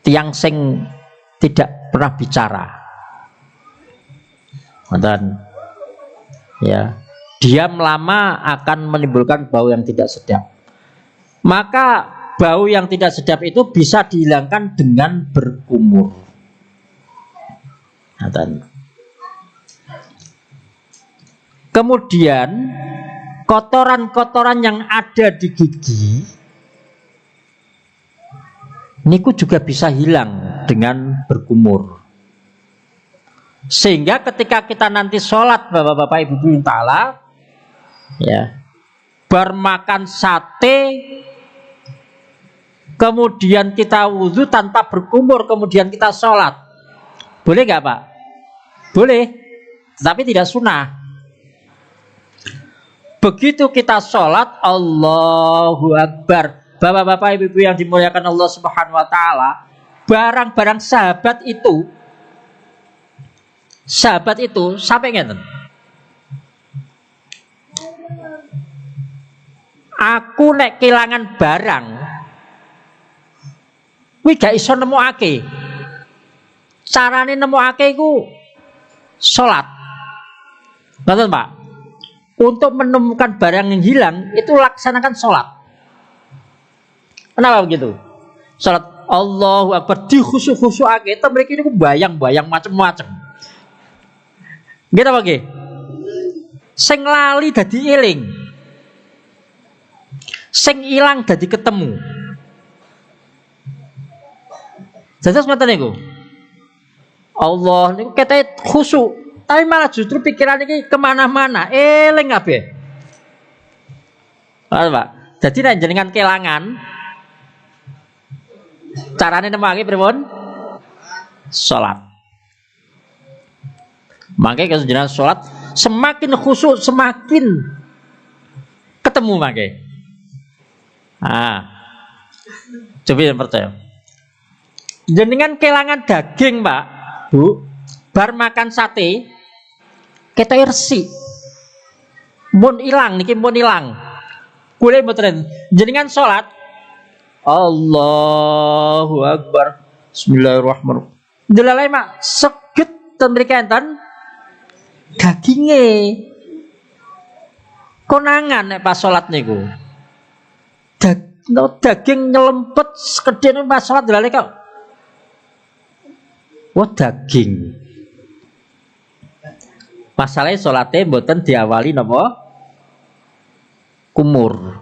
Tiang sing tidak pernah bicara, dan ya diam lama akan menimbulkan bau yang tidak sedap. Maka bau yang tidak sedap itu bisa dihilangkan dengan berkumur. Kemudian kotoran-kotoran yang ada di gigi niku juga bisa hilang dengan berkumur. Sehingga ketika kita nanti sholat, bapak-bapak ibu-ibu taala, ya, bermakan sate, kemudian kita wudhu tanpa berkumur, kemudian kita sholat, boleh nggak Pak? Boleh, tapi tidak sunnah. Begitu kita sholat, Allahu Akbar, bapak-bapak ibu-ibu yang dimuliakan Allah Subhanahu Wa Taala, barang-barang sahabat itu sampai ngeten. Aku nek kelangan barang, kuwi gak iso nemokake. Carane nemokake iku salat. Ngoten Pak. Untuk menemukan barang yang hilang itu laksanakan salat. Kenapa begitu? Salat Allahu Akbar dikhusyuk-khusyukake, itu mriki niku bayang-bayang macam-macam. Nggih apa nggih? Sing lali dadi eling. Sing ilang dadi ketemu. Jadi ngoten niku. Allah niku kete khusyuk, tapi malah justru pikiran iki kemana-mana, eling kabeh. Pak. Jadi nek jenengan kelangan, Carane nemake pripun? Salat. Mangke kesenjangan salat semakin khusyuk semakin ketemu mangke. Coba yang percaya. Jenengan kelangan daging, Pak, Bu, bar makan sate, kita resik. Mun ilang niki mun ilang. Kule mboten. Jenengan salat Allahu Akbar. Bismillahirrahmanirrahim. Delalai mak seget ten mriki enten daginge. Konangan nek pas salat niku. Daging nyelempet sekedene pas salat delalai kok. Wah daging. Masalahnya salate mboten diawali napa? Kumur.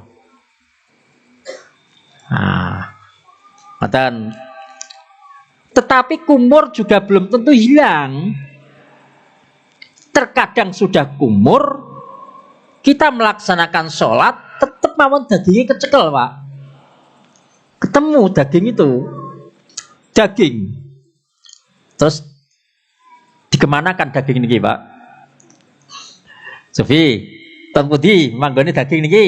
Tetapi kumur juga belum tentu hilang. Terkadang sudah kumur, kita melaksanakan sholat, tetap mawon dagingnya kecekel, Pak. Ketemu daging itu, daging. Terus dikemanakan daging ini, Pak? Sofi, Tuan Budi, manggone daging ini.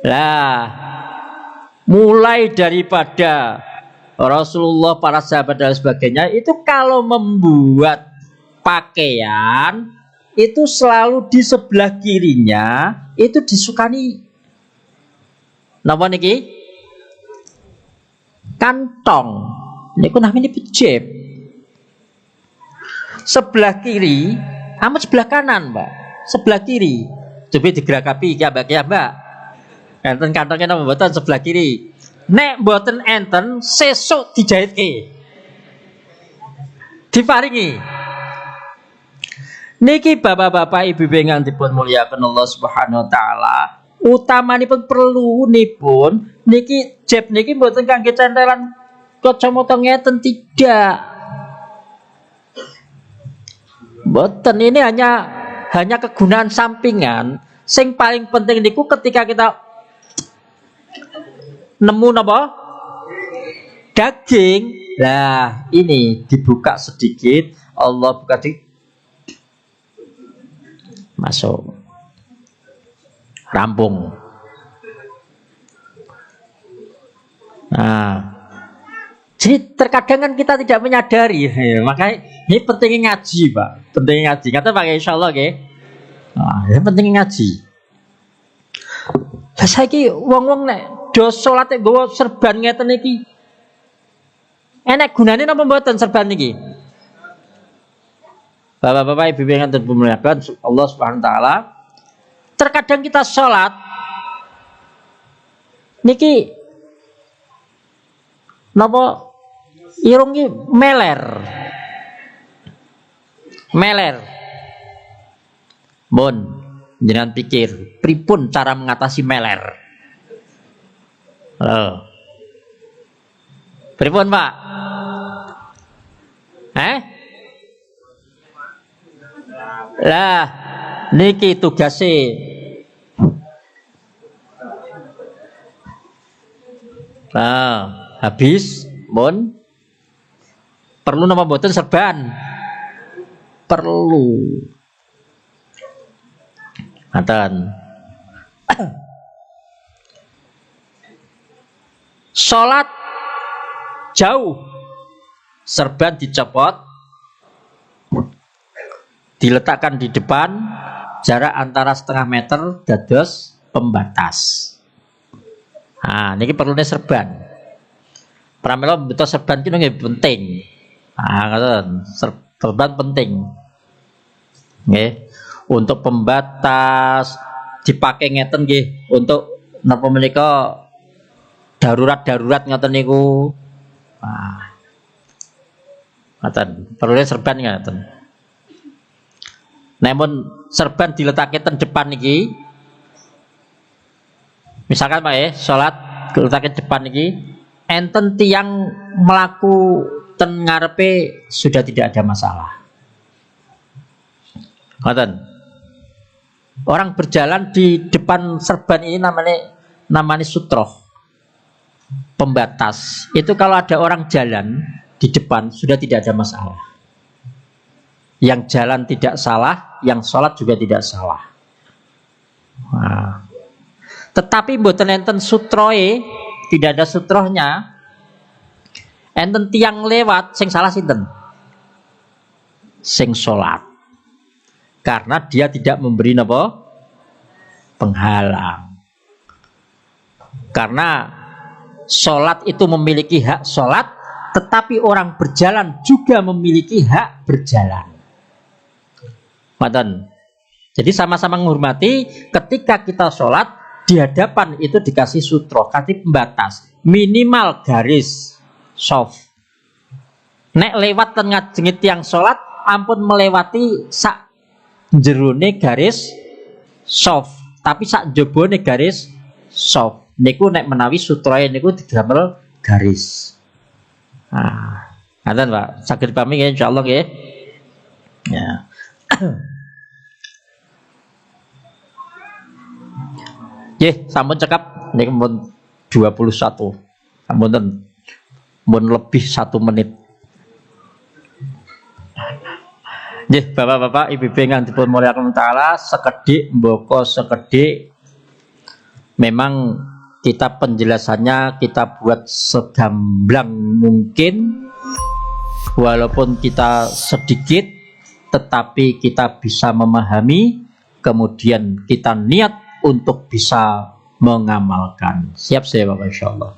Lah, mulai daripada Rasulullah, para sahabat dan sebagainya itu kalau membuat pakaian itu selalu di sebelah kirinya itu disukani napa niki? Kantong. Niku namanya pejep. Sebelah kiri, amat sebelah kanan, Mbak. Sebelah kiri. Coba digerakapi ya, Mbak. Enten kantongnya napa mboten sebelah kiri. Nek mboten enten sesuk dijahitke. Diparingi. Niki bapak-bapak ibu-ibu ingkang dipun mulyakaken Allah Subhanahu wa taala, utamanipun perlu nipun niki jeb niki mboten kangge centelan kacamata ngeten tidak. Mboten, ini hanya kegunaan sampingan. Sing paling penting niku ketika kita nemu napa? Daging. Lah, ini dibuka sedikit, Allah buka sedikit. Masuk. Rampung. Nah, jadi terkadang kan kita tidak menyadari, makanya ini pentingnya ngaji, Pak. Pentingnya ngaji. Kata pakai insyaallah, nggih. Ini pentingnya ngaji. Lah saiki wong-wong nek do salate nggawa serban ngeten iki. Enek gunane napa mboten serban niki? Bapak-bapak ibu yang dimuliakan Allah Subhanahu wa taala, terkadang kita salat niki napa irungi meler. Bon, jangan pikir pripun cara mengatasi meler. Pripun, Pak? Lah, niki tugase habis, bon. Perlu napa mboten serban? Perlu. Ngaten. Salat jauh, serban dicopot, diletakkan di depan, jarak antara setengah meter dados pembatas. Niki perlunya serban. Pramila betul serban itu nggih penting. Serban penting. Nggih, untuk pembatas dipakai ngeten nggih, untuk napa menika darurat ngoten niku. Ngoten, perlunya serban ngoten. Namun serban diletakake ten depan niki. Misalkan Pak salat diletakake depan niki, enten tiang melaku ten ngarepe sudah tidak ada masalah. Ngoten. Orang berjalan di depan serban ini namanya sutroh, pembatas. Itu kalau ada orang jalan di depan sudah tidak ada masalah. Yang jalan tidak salah, yang sholat juga tidak salah. Nah. Tetapi mboten enten sutroe, tidak ada sutrohnya. Enten tiang lewat, sing salah sinten? Sing sholat. Karena dia tidak memberi apa? Penghalang. Karena sholat itu memiliki hak sholat, tetapi orang berjalan juga memiliki hak berjalan. Maten. Jadi sama-sama menghormati. Ketika kita sholat, di hadapan itu dikasih sutro, kasih pembatas, minimal garis soft. Nek lewat tengah jengit tiang sholat, ampun melewati sak jerone garis soft, tapi sak jebone garis soft. Niku nek menawi sutroe niku didamel garis. Nah, ngaten Pak, saged dipahami nggih insyaallah nggih. Ya. Nggih, sampun cekap niku mun 21. Sampun mun lebih 1 menit. Nggih, Bapak-bapak, Ibu-ibu ingkang dipun mulyakaken taala, sekedhik mboko sekedhik memang kita penjelasannya kita buat segamblang mungkin, walaupun kita sedikit tetapi kita bisa memahami, kemudian kita niat untuk bisa mengamalkan. Siap saya Bapak insyaallah.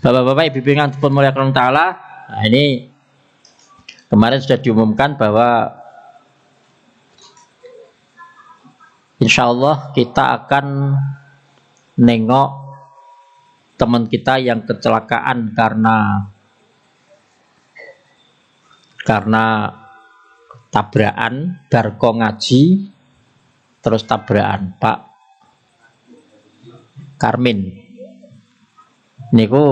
Bapak-bapak, Ibu-ibu yang dipun mulyakaken taala, nah ini kemarin sudah diumumkan bahwa insyaallah kita akan nengok teman kita yang kecelakaan karena tabrakan Darko ngaji, terus tabrakan Pak Karmin. Niku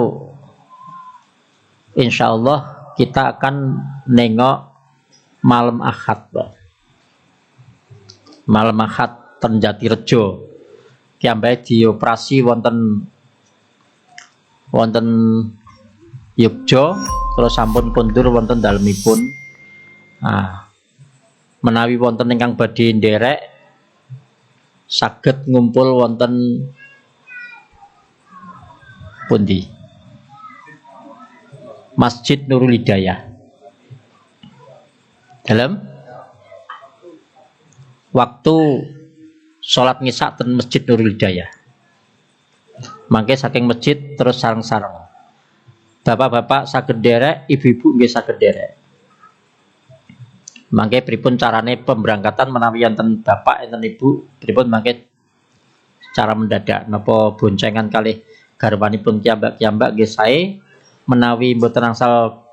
insyaallah kita akan nengok malam Ahad, Pak. Malam Ahad ten Jatirejo. Kiambae dioperasi wonten Yogya, terus sampun kondur wonten dalemipun. Nah, menawi wonten ingkang badhe nderek saged ngumpul wonten pundi? Masjid Nurul Hidayah. Dalam waktu sholat ngisak ten Masjid Nurul Hidayah. Mangke saking masjid terus sareng-sareng. Bapak-bapak saged derek, ibu-ibu nggih saged derek. Mangke pripun carane pemberangkatan menawi enten bapak enten ibu, pripun mangke cara mendadak napa boncengan kalih garwanipun kiambak-kiambak nggih sae, menawi mboten angsal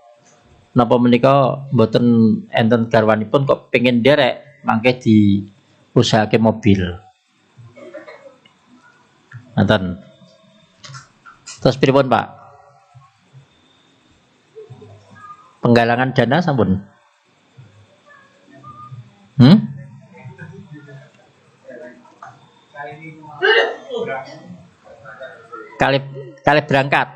napa menika mboten enten garwanipun kok pengen derek, mangke diusahake mobil. Ngoten. Terus pripun Pak? Penggalangan dana sampun? Kali berangkat.